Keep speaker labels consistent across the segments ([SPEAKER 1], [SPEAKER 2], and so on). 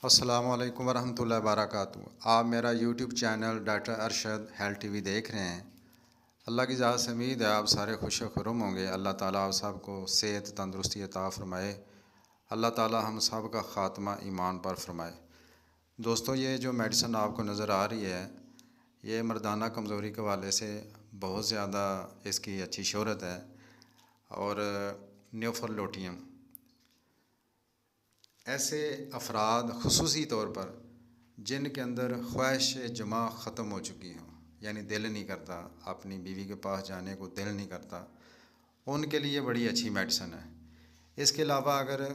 [SPEAKER 1] अस्सलाम वालेकुम वरहमतुल्लाहि वबरकातुहू। आप मेरा YouTube channel doctor Arshad health TV देख रहे हैं। अल्लाह की ज़ात से उम्मीद है आप सारे खुश खुर्रम होंगे। अल्लाह ताला आप सबको सेहत तंदुरुस्ती अता फ़रमाए। अल्लाह ताला हम सब का ख़ात्मा ईमान पर फ़रमाए। दोस्तों, ये जो मेडिसिन आपको नज़र आ रही है, ये मर्दाना कमज़ोरी के वाले से बहुत ज़्यादा इसकी अच्छी शोहरत है। और न्यूफरलोटियम ऐसे अफराद ख़ुसूसी तौर पर जिनके अंदर ख्वाहिश जमा ख़त्म हो चुकी हों, यानी दिल नहीं करता, अपनी बीवी के पास जाने को दिल नहीं करता, उनके लिए बड़ी अच्छी मेडिसिन है। इसके अलावा अगर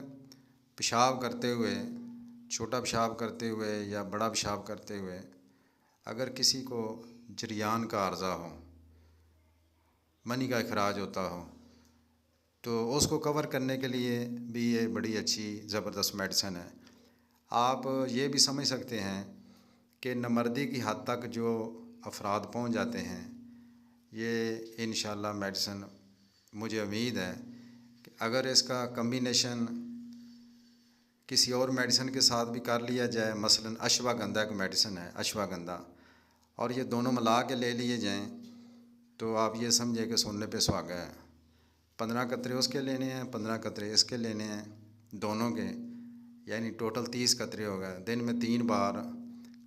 [SPEAKER 1] पेशाब करते हुए, छोटा पेशाब करते हुए या बड़ा पेशाब करते हुए अगर किसी को जरियान का अर्ज़ा हो, मनी का अखराज होता हो, तो उसको कवर करने के लिए भी ये बड़ी अच्छी ज़बरदस्त मेडिसिन है। आप ये भी समझ सकते हैं कि नामर्दी की हद तक जो अफराद पहुंच जाते हैं, ये इंशाल्लाह मेडिसिन, मुझे उम्मीद है कि अगर इसका कम्बिनेशन किसी और मेडिसिन के साथ भी कर लिया जाए, मसलन अश्वगंधा की मेडिसिन है, अश्वगंधा, और ये दोनों मिला के ले लिए जाएं, तो आप ये समझिए कि सोने पे सुहागा है। 15 कतरे उसके लेने हैं, 15 कतरे इसके लेने हैं, दोनों के, यानी टोटल 30 कतरे हो गए। दिन में 3 बार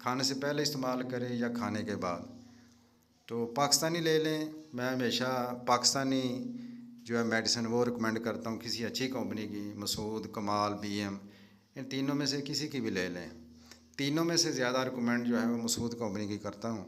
[SPEAKER 1] खाने से पहले इस्तेमाल करें या खाने के बाद। तो पाकिस्तानी ले लें। मैं हमेशा पाकिस्तानी जो है मेडिसिन वो रिकमेंड करता हूँ, किसी अच्छी कंपनी की, मसूद, कमाल, BM, इन तीनों में से किसी की भी ले लें। तीनों में से ज़्यादा रिकमेंड जो है वो मसूद कंपनी की करता हूँ।